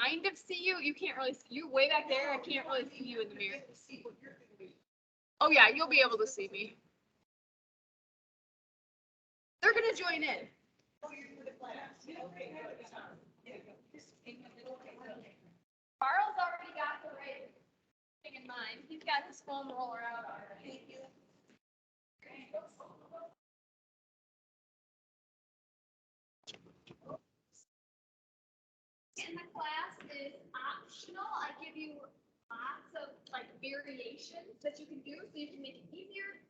kind of see you. You can't really see you way back there. I can't really see you in the mirror. Oh yeah, you'll be able to see me. They're gonna join in. Carl's already got the right thing in mind. He's got his foam roller out already. In the class is optional. I give you lots of like variations that you can do, so you can make it easier,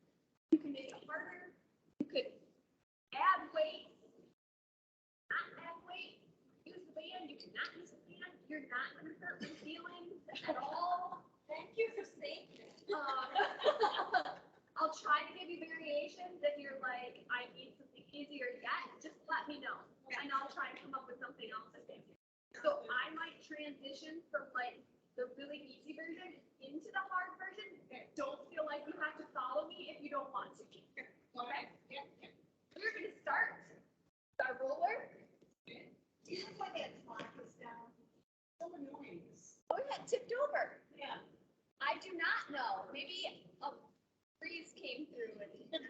you can make it harder, you could add weight, not add weight, use the band, you cannot use the band, you're not gonna hurt your feelings at all. Thank you for saying that. I'll try to give you variations. If you're like, I need something easier yet, just let me know, and I'll try and come up with something else that's easier. So I might transition from like the really easy version into the hard version. Don't feel like you have to follow me if you don't want to. Okay? Yeah. We're gonna start our roller. Do you look like that clock was down? So annoying. Oh, it got tipped over. Yeah. I do not know. Maybe a breeze came through and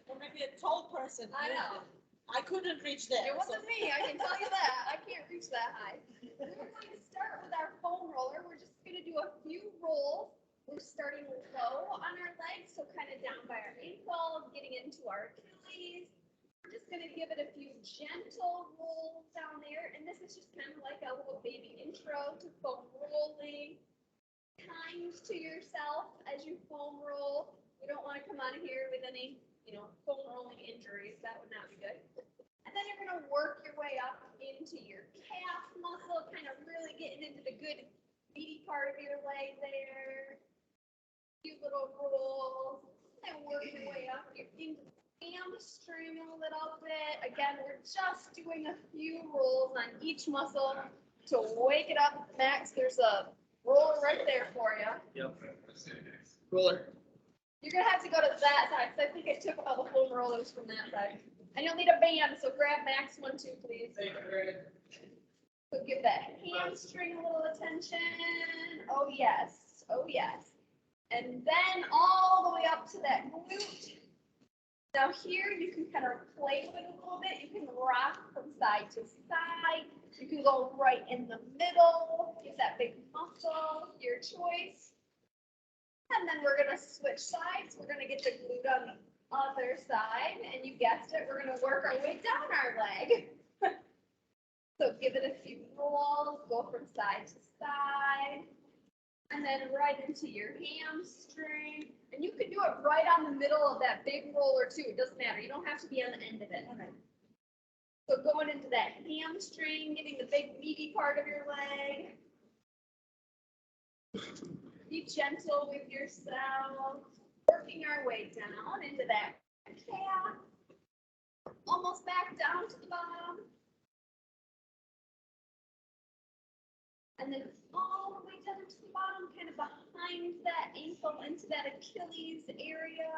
or maybe a tall person. I know. I couldn't reach there. It wasn't me, I can tell you that. I can't reach that high. We're going to start with our foam roller. We're just going to do a few rolls. We're starting low on our legs, so kind of down by our ankle, getting into our Achilles. We're just going to give it a few gentle rolls down there. And this is just kind of like a little baby intro to foam rolling. Kind to yourself as you foam roll. You don't want to come out of here with any foam rolling injuries. That would not be good. And then you're going to work your way up into your calf muscle, kind of really getting into the good meaty part of your leg there. A few little rolls. And work your way up into the hamstring a little bit. Again, we're just doing a few rolls on each muscle to wake it up. Max, there's a roller right there for you. Yep. Roller. You're gonna have to go to that side, because I think I took all the foam rollers from that side. And you'll need a band, so grab Max one too, please. So give that hamstring a little attention. Oh yes, oh yes. And then all the way up to that glute. Now here you can kind of play with it a little bit. You can rock from side to side. You can go right in the middle. Get that big muscle, your choice. And then we're gonna switch sides. We're gonna get the glute on the other side. And you guessed it, we're gonna work our way down our leg. So give it a few rolls, go from side to side. And then right into your hamstring. And you can do it right on the middle of that big roller too. It doesn't matter. You don't have to be on the end of it. Okay. So going into that hamstring, getting the big meaty part of your leg. Be gentle with yourself. Working our way down into that calf. Almost back down to the bottom. And then all the way down to the bottom, kind of behind that ankle into that Achilles area.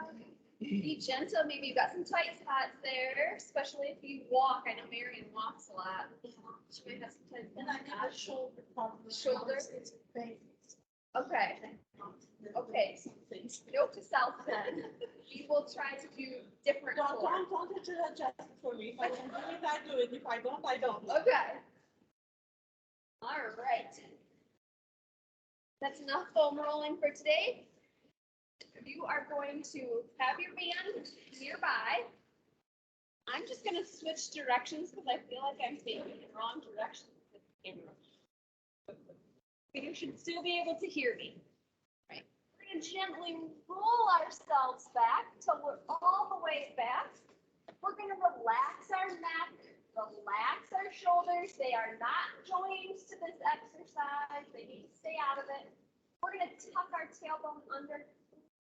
Be gentle. Maybe you've got some tight spots there, especially if you walk. I know Marion walks a lot. She might have some tight spots. And I got a shoulder problem. Shoulder? Okay. Okay. Note to self then. We will try to do different. Don't adjust for me. If I can do it, I do it. If I don't, I don't. Okay. All right. That's enough foam rolling for today. You are going to have your band nearby. I'm just going to switch directions because I feel like I'm taking the wrong direction with the camera. But you should still be able to hear me. Right. We're going to gently roll ourselves back till we're all the way back. We're going to relax our neck, relax our shoulders. They are not joined to this exercise. They need to stay out of it. We're going to tuck our tailbone under,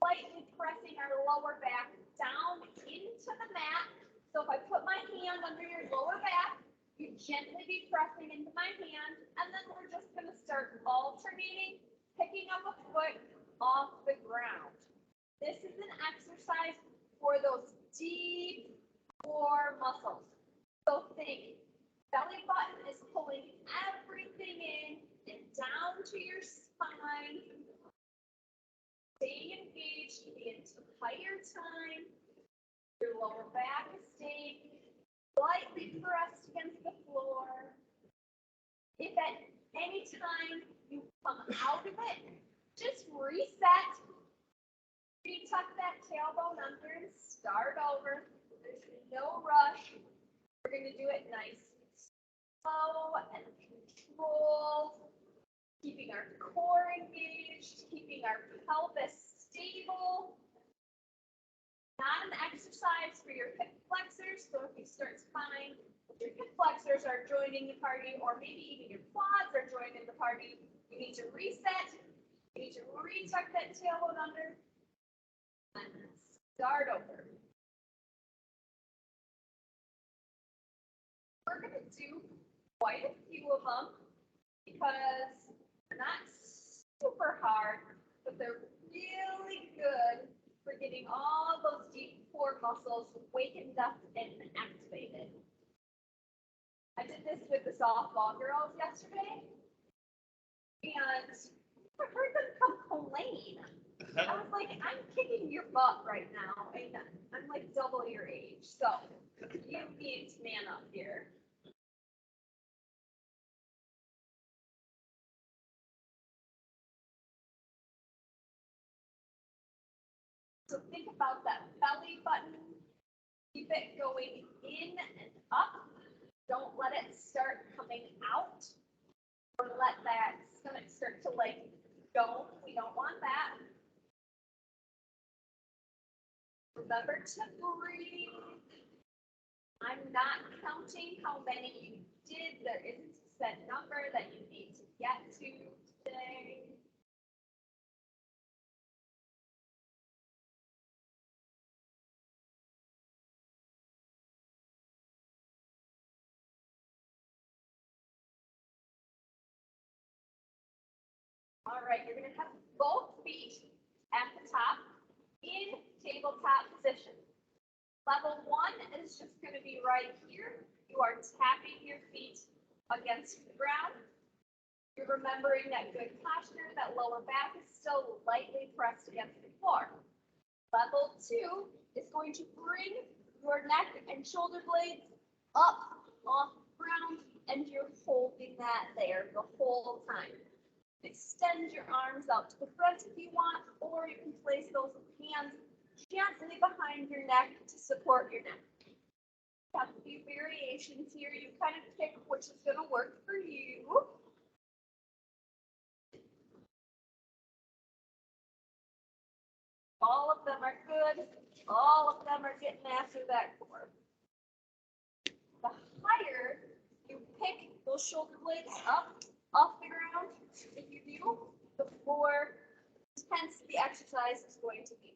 lightly pressing our lower back down into the mat. So if I put my hand under your lower back, you gently be pressing into my hand, and then we're just going to start alternating, picking up a foot off the ground. This is an exercise for those deep core muscles. So think Belly button is pulling everything in and down to your spine. Stay engaged the entire time. Your lower back is staying slightly pressed against the floor. If at any time you come out of it, just reset. Retuck that tailbone under and start over. There's no rush. We're going to do it nice, slow, and controlled. Keeping our core engaged, keeping our pelvis stable. Not an exercise for your hip flexors, so if you start to find your hip flexors are joining the party, or maybe even your quads are joining the party, you need to reset. You need to retuck that tailbone under and start over. We're going to do quite a few of them because they're not super hard, but they're really good for getting all those deep core muscles wakened up and activated. I did this with the softball girls yesterday, and I heard them complain. I was like, I'm kicking your butt right now, and I'm like double your age, so you need to man up here. So think about that belly button. Keep it going in and up. Don't let it start coming out or let that stomach start to like go. We don't want that. Remember to breathe. I'm not counting how many you did. There isn't a set number that you need to get to today. All right, you're going to have both feet at the top in tabletop position. Level 1 is just going to be right here. You are tapping your feet against the ground. You're remembering that good posture, that lower back is still lightly pressed against the floor. Level 2 is going to bring your neck and shoulder blades up off the ground, and you're holding that there the whole time. Extend your arms out to the front if you want, or you can place those hands gently behind your neck to support your neck. You have a few variations here. You kind of pick which is going to work for you. All of them are good. All of them are getting after that core. The higher you pick those shoulder blades up off the ground, if you do, the more intense the exercise is going to be.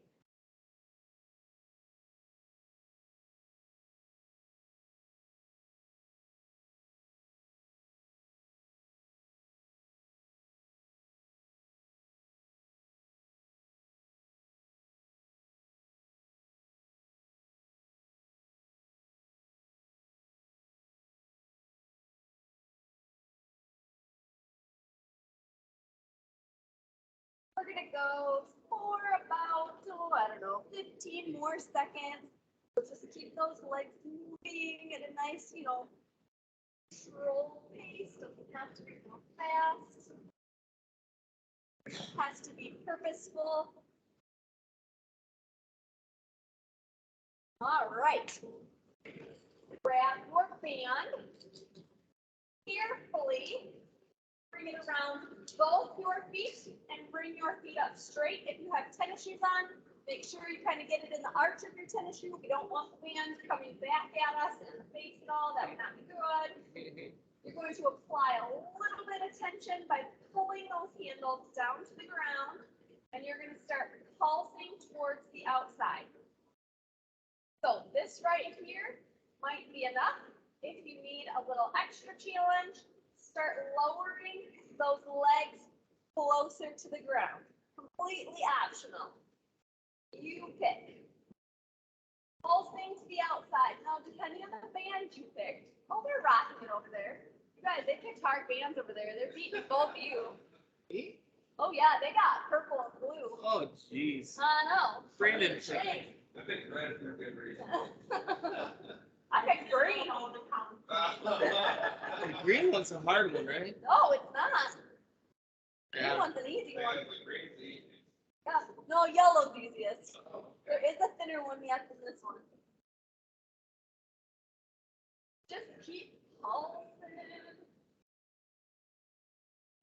We're going to go for about, I don't know, 15 more seconds. Let's just keep those legs moving at a nice, controlled pace. Doesn't have to be real fast. It has to be purposeful. All right. Grab your band. Carefully bring it around both your feet and bring your feet up straight. If you have tennis shoes on, make sure you kind of get it in the arch of your tennis shoe. We don't want the band coming back at us in the face and all. That would not be good. You're going to apply a little bit of tension by pulling those handles down to the ground, and you're going to start pulsing towards the outside. So this right here might be enough. If you need a little extra challenge, start lowering those legs closer to the ground. Completely optional. You pick. Pulsing to the outside. Now, depending on the band you picked, oh, they're rocking it over guys, they picked hard bands over there. They're beating both of you. Me? Oh yeah, they got purple and blue. Oh, jeez. I know. Brandon. Shame. I picked red for a good reason. I picked green. The green one's a hard one, right? No, it's not. Green Yeah. one's an easy one. Yeah. No, yellow's easiest. There is a thinner one yet than this one. Just keep pulsing.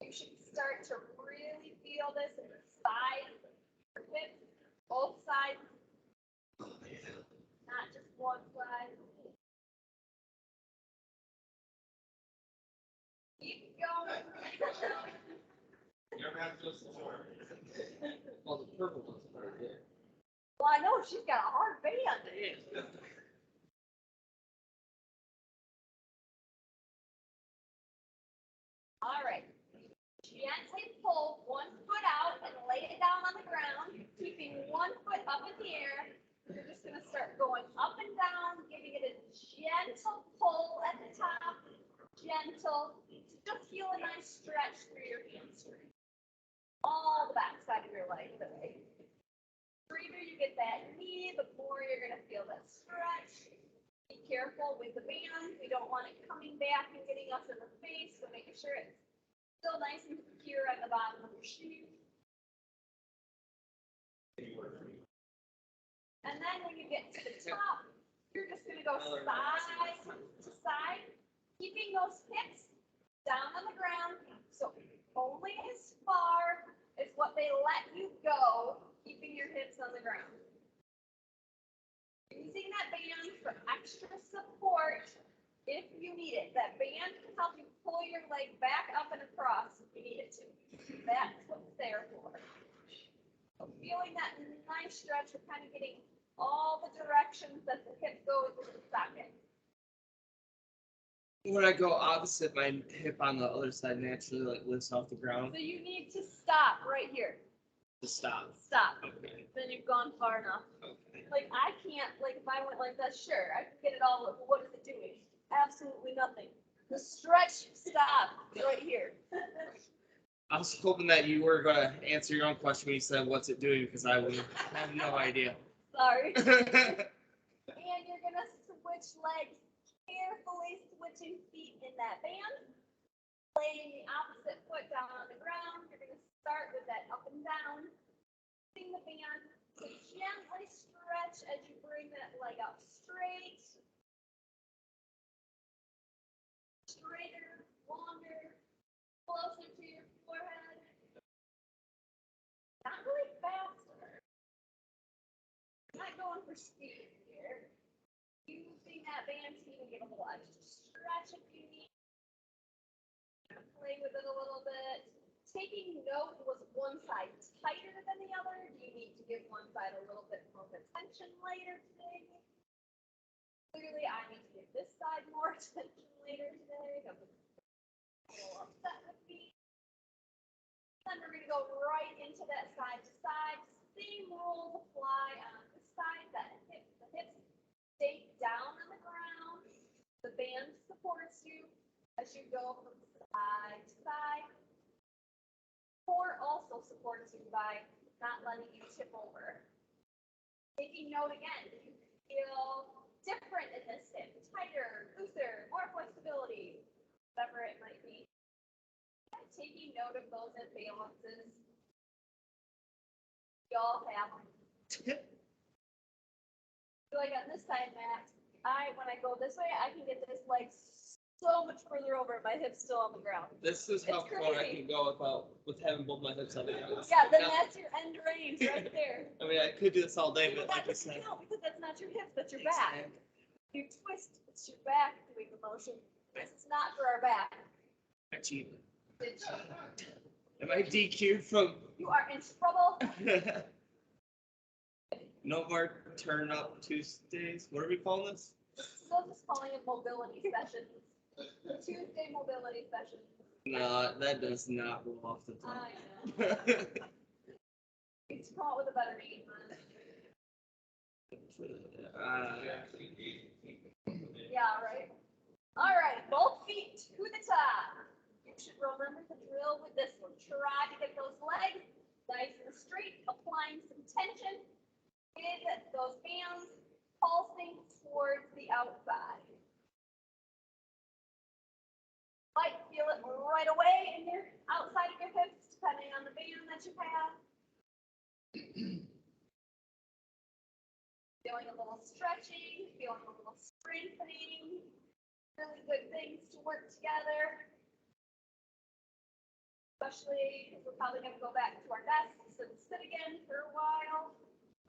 You should start to really feel this in the side, your hips, both sides, not just one side. Keep going. Well, the purple one's hard, yeah. Well, I know she's got a hard band. All right. Gently pull one foot out and lay it down on the ground, keeping one foot up in the air. You're just going to start going up and down, giving it a gentle pull at the top. Gentle. Just feel a nice stretch through your hamstring. All the back side of your leg today. The straighter you get that knee, the more you're going to feel that stretch. Be careful with the band. We don't want it coming back and getting us in the face, so making sure it's still nice and secure at the bottom of your shoe. And then when you get to the top, you're just going to go side to side, keeping those hips down on the ground. So only as far as what they let you go, keeping your hips on the ground. Using that band for extra support if you need it. That band can help you pull your leg back up and across if you need it to. That's what it's there for. Feeling that nice stretch, we're kind of getting all the directions that the hip goes in the socket. When I go opposite, my hip on the other side naturally like lifts off the ground So you need to stop right here. to stop. Stop. Okay. Then you've gone far enough. Okay. Like I can't, like if I went like that, sure, I can get it all, but what is it doing? Absolutely nothing. The stretch stop right here. I was hoping that you were going to answer your own question when you said, "What's it doing?" Because I would have no idea. Sorry. And you're gonna switch legs, carefully switching feet in that band. Laying the opposite foot down on the ground. You're gonna start with that up and down. Using the band to gently stretch as you bring that leg up straight. Straighter, longer, closer to your forehead. Not really faster. Not going for speed here. Using that band to even get a little extra stretch if you need. Play with it a little bit. Taking note, was one side tighter than the other? Do you need to give one side a little bit more attention later today? Clearly, I need to give this side more attention later today. I'm a little upset with me. Then we're going to go right into that side to side. Same rules apply on this side. The hips stay down on the ground. The band supports you as you go from side to side. Core also supports you by not letting you tip over. Taking note again, if you feel different in this hip, tighter, looser, more flexibility, whatever it might be. Taking note of those imbalances. We all have them. Like on this side, Matt, when I go this way, I can get this leg so much further over, my hip's still on the ground. This is how It's far I crazy. can go with having both my hips on the ground. Yeah, then Now, that's your end range right there. I mean, I could do this all day, But but like that I doesn't said, count because that's not your hips, that's your back. You twist, it's your back doing the motion. This is not for our back. I cheated. It's- Am I DQ'd from? You are in trouble. No more turn up Tuesdays. What are we calling this? Still just calling it mobility sessions. Tuesday mobility sessions. No, that does not roll off the I tongue. know. It's come up with a better name. Yeah, right. All right, both feet to the top. go with this one. Try to get those legs nice and straight, applying some tension with those hands pulsing towards the outside. Might feel it right away in your outside of your hips, depending on the band that you have. Feeling a little stretching, feeling a little strengthening. Really good things to work together. Especially because we're probably going to go back to our desks and sit again for a while.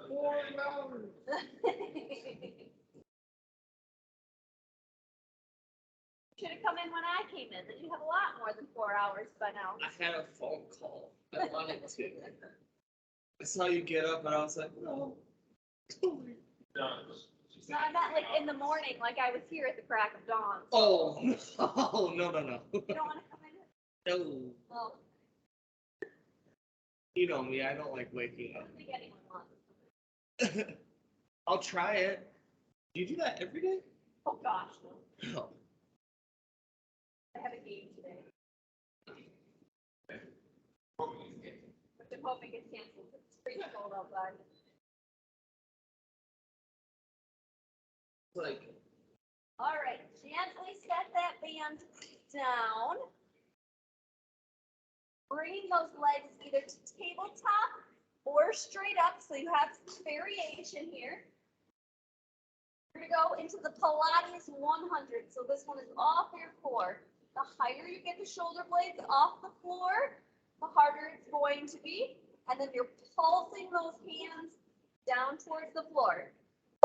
4 hours. Should have come in when I came in, then you have a lot more than 4 hours by now. I had a phone call. I wanted to. I saw you get up and I was like, no. No, I meant like in the morning, like I was here at the crack of dawn. Oh, no, no, no. You don't want to come in? No. Oh, You know me, I don't like waking I up. don't think anyone wants. I'll try it. Do you do that every day? Oh gosh, no. No. I have a game today. Which I'm hoping gets canceled. It's pretty cold outside. Like, All right, gently set that band down. Bringing those legs either to tabletop or straight up, so you have some variation here. We're gonna go into the Pilates 100. So this one is off your floor. The higher you get the shoulder blades off the floor, the harder it's going to be. And then you're pulsing those hands down towards the floor.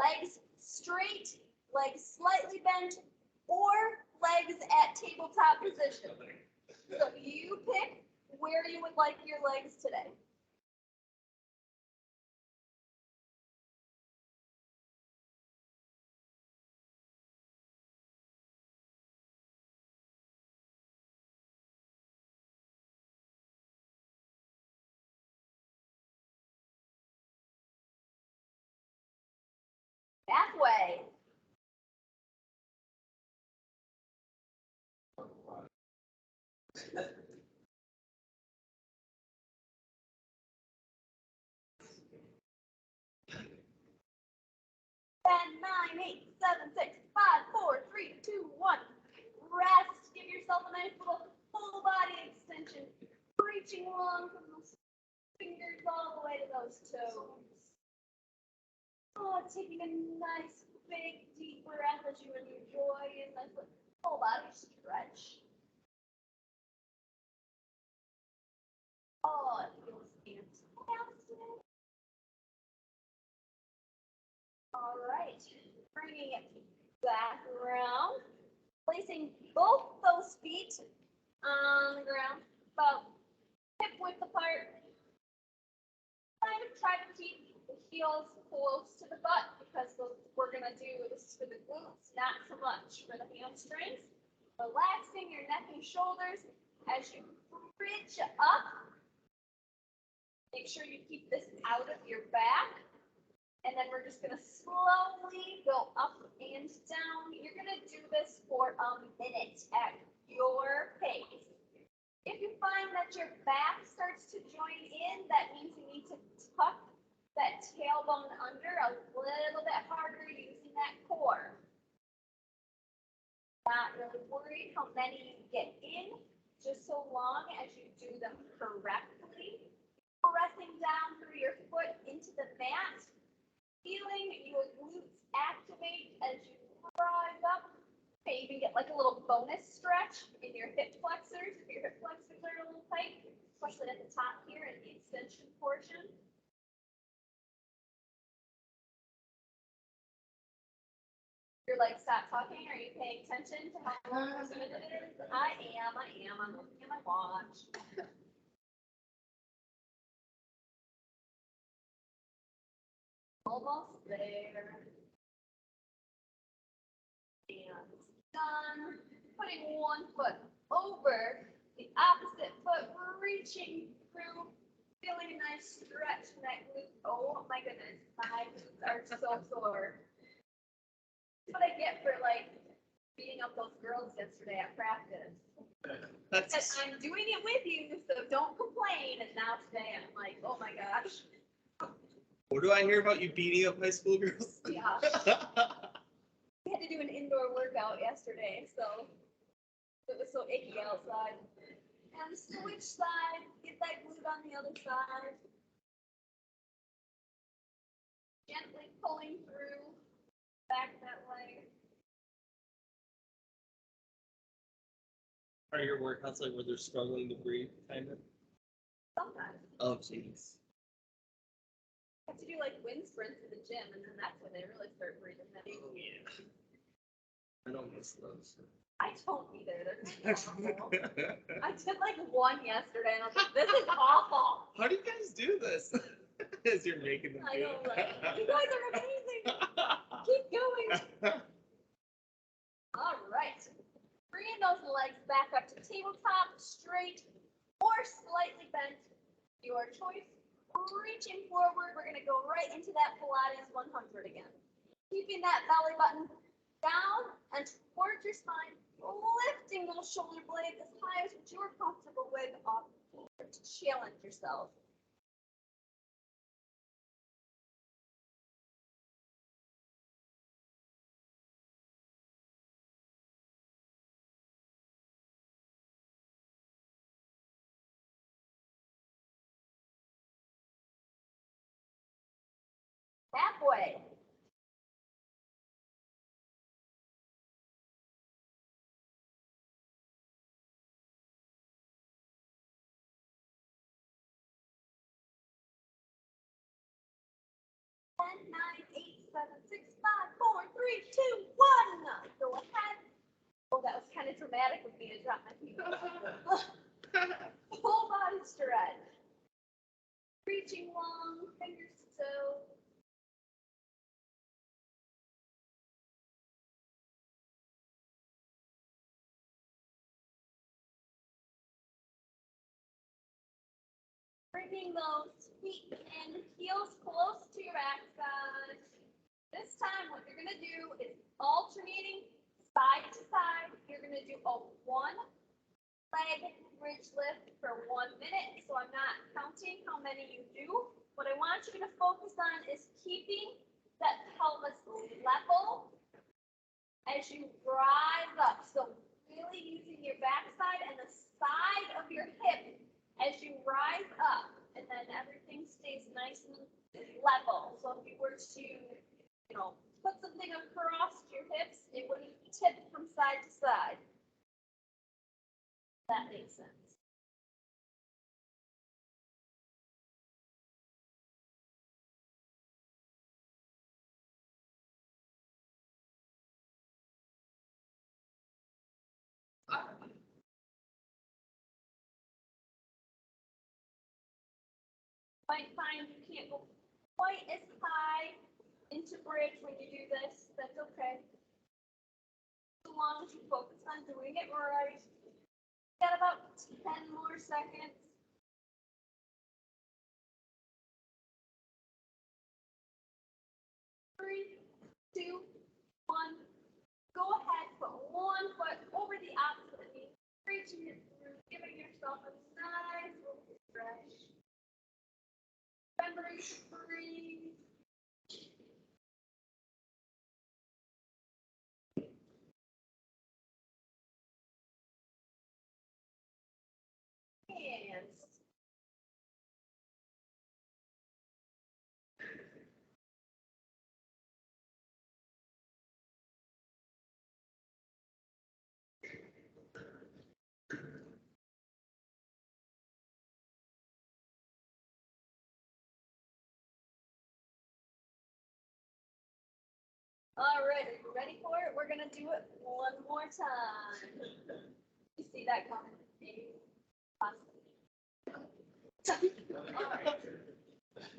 Legs straight, legs slightly bent, or legs at tabletop position. So you pick where you would like your legs today. Halfway. Ten, nine, eight, seven, six, five, four, three, two, one. Rest. Give yourself a nice little full body extension. Reaching along from those fingers all the way to those toes. Oh, taking a nice big deep breath as you enjoy a nice little full body stretch. Oh, it feels fantastic. All right, bringing it back around, placing both those feet on the ground, about hip width apart. Kind of try to keep the heels close to the butt because we're gonna do this for the glutes, not so much for the hamstrings. Relaxing your neck and shoulders as you bridge up. Make sure you keep this out of your back. And then we're just gonna slowly go up and down. You're gonna do this for a minute at your pace. If you find that your back starts to join in, that means you need to tuck that tailbone under a little bit harder using that core. Not really worried how many you get in, just so long as you do them correctly. Pressing down through your foot into the mat. Feeling your glutes activate as you rise up. You even get like a little bonus stretch in your hip flexors if your hip flexors are a little tight, especially at the top here in the extension portion. You're like, stop talking. Are you paying attention to how long it is? I am. I'm looking at my watch. Almost there. And done. Putting one foot over the opposite foot, reaching through, feeling a nice stretch in that glute. Oh my goodness, my glutes are so sore. That's what I get for like beating up those girls yesterday at practice. That's I'm doing it with you, so don't complain. And now today I'm like, oh my gosh. what do I hear about you beating up high school girls? Yeah. We had to do an indoor workout yesterday, so it was so icky outside. And switch side, get that glute on the other side. Gently pulling through, back that leg. Are your workouts like where they're struggling to breathe, kind of? Sometimes. Oh, jeez. I have to do like wind sprints in the gym, and then that's when they really start breathing heavy. Oh, yeah. I don't miss those. I don't either. They're kind of awful. I did like one yesterday, and I was like, this is awful. How do you guys do this? As you're making them I do know, it. right? You guys are amazing. Keep going. All right. Bringing those legs back up to tabletop, straight or slightly bent. Your choice. Reaching forward, we're going to go right into that Pilates 100 again. Keeping that belly button down and towards your spine, lifting those shoulder blades as high as what you're comfortable with off the floor to challenge yourself. Halfway. Ten, 9, 8, 7, 6, 5, 4, 3, 2, 1. Go ahead. Oh, that was kind of dramatic of me to drop my feet. Full body stretch. Reaching long, fingers to toes. Bringing those feet and heels close to your backside. This time, what you're going to do is alternating side to side. You're going to do a one leg bridge lift for 1 minute. So I'm not counting how many you do. What I want you to focus on is keeping that pelvis level as you rise up. So really using your backside and the side of your hip as you rise up, and then everything stays nice and level. So if you were to, put something across your hips, it wouldn't tip from side to side. That makes sense. Might find you can't go quite as high into bridge when you do this. That's okay. As long as you focus on doing it right. Got about 10 more seconds. 3, 2, 1. Go ahead, put one foot over the opposite knee, reaching it through, giving yourself a nice little stretch. Remembering to breathe. Hands. All right, are you ready for it? We're gonna do it one more time. You see that coming? All right.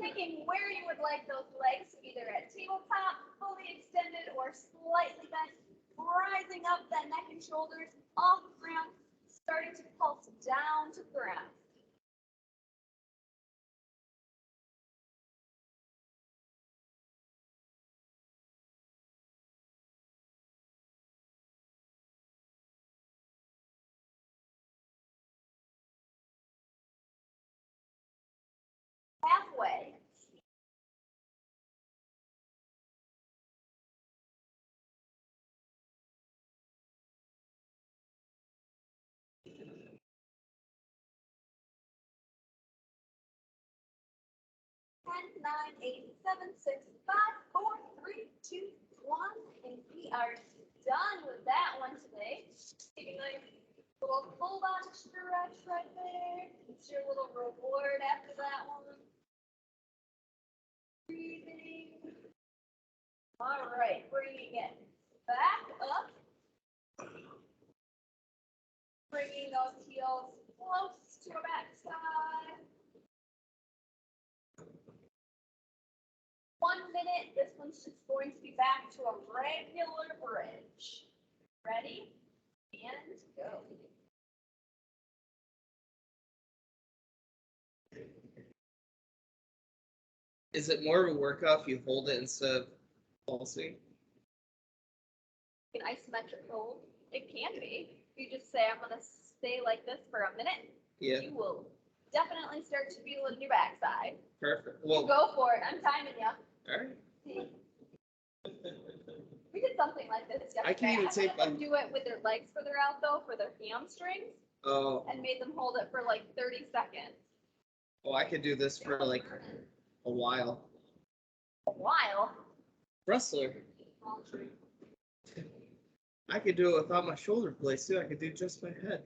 Thinking where you would like those legs, either at tabletop, fully extended, or slightly bent, rising up that neck and shoulders off the ground, starting to pulse down to the ground. 10, 9, 8, 7, 6, 5, 4, 3, 2, 1. And we are done with that one today. Take a nice little full body stretch right there. It's your little reward after that one. Breathing. All right, bringing it back up. Bringing those heels close to our backside. 1 minute. This one's just going to be back to a regular bridge. Ready? And go. Is it more of a workout if you hold it instead of pulsing? An isometric hold. It can be. You just say, I'm going to stay like this for a minute. Yeah, You will definitely start to feel it in your backside. perfect. You Well, go for it. I'm timing you. all right. We did something like this yesterday. I can even had take them do it with their legs further out though, for their hamstrings, Oh, and made them hold it for like 30 seconds. oh, I could do this for like a while. A while. Wrestler. I could do it without my shoulder blades too. I could do just my head.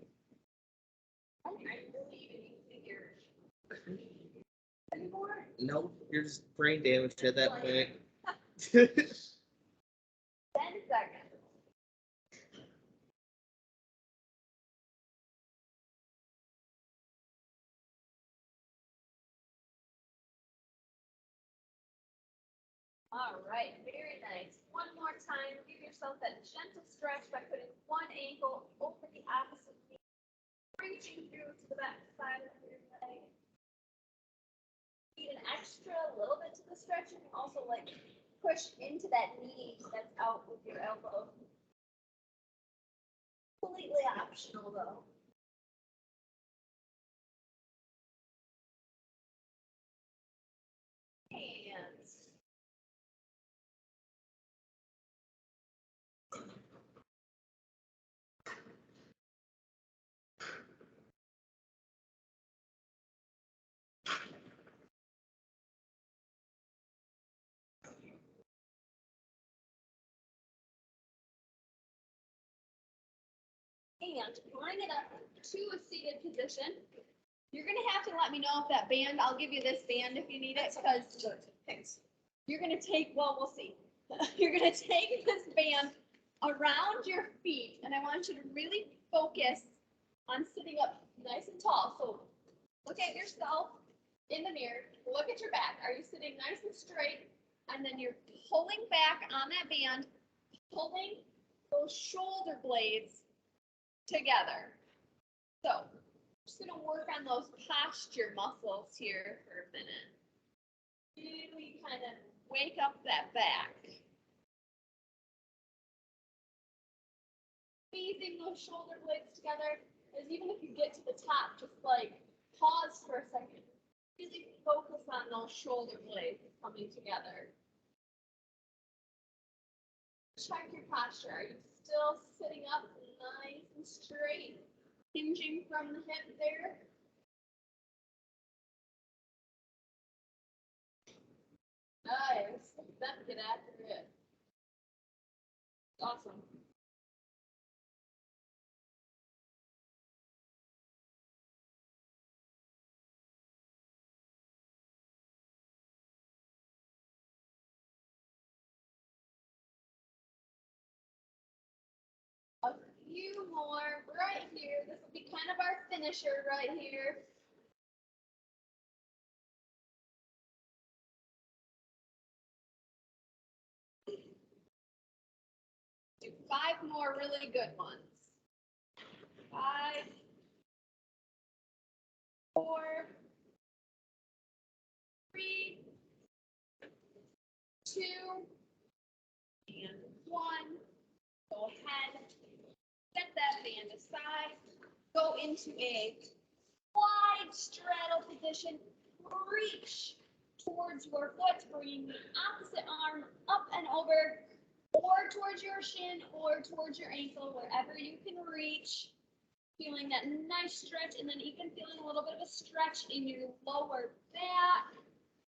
I really even need figures anymore. No, you're just brain damaged at that point. 10 seconds. All right, very nice. One more time, give yourself that gentle stretch by putting one ankle over the opposite knee, reaching through to the back side of your leg. Need an extra little bit to the stretch, you can also like push into that knee that's out with your elbow. Completely optional though. Hands. And bring it up to a seated position. You're gonna have to let me know if that band, I'll give you this band if you need it, because Thanks. you're gonna take, well, we'll see. You're gonna take this band around your feet, and I want you to really focus on sitting up nice and tall. So look at yourself in the mirror, look at your back. Are you sitting nice and straight? And then you're pulling back on that band, pulling those shoulder blades together. So I'm just gonna work on those posture muscles here for a minute. Really kind of wake up that back. Squeezing those shoulder blades together, as even if you get to the top, just like pause for a second. Really focus on those shoulder blades coming together. Check your posture. Are you still sitting up nice and straight? Hinging from the hip there. Nice. That's good after it. Awesome. A few more right here. This will be kind of our finisher right here. Do 5 more really good ones. 5, 4, 3, 2, and 1. Go ahead, set that band aside, go into a wide straddle position, reach towards your foot, bringing the opposite arm up and over, or towards your shin, or towards your ankle, wherever you can reach. Feeling that nice stretch, and then even feeling a little bit of a stretch in your lower back.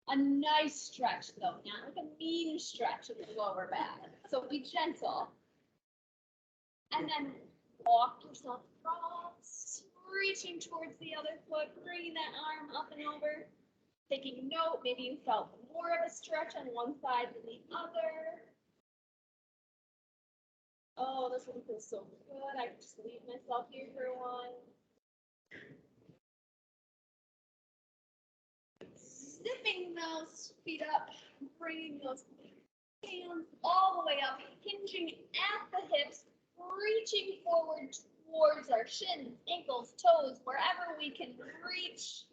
A nice stretch though, not like a mean stretch of the lower back. So be gentle. And then walk yourself across, reaching towards the other foot, bringing that arm up and over. Taking note, maybe you felt more of a stretch on one side than the other. Oh, this one feels so good. I can just leave myself here for one. Zipping those feet up, bringing those hands all the way up, hinging at the hips, reaching forward towards our shins, ankles, toes, wherever we can reach.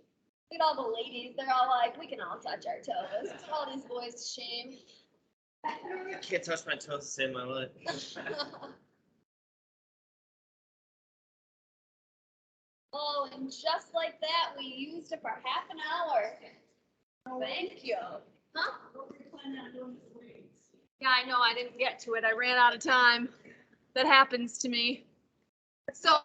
Look at all the ladies, they're all like, we can all touch our toes. It's all these boys to shame. I can't touch my toes to save my life. Oh, and just like that, we used it for half an hour. Thank you. Huh? Yeah, I know, I didn't get to it. I ran out of time. That happens to me. So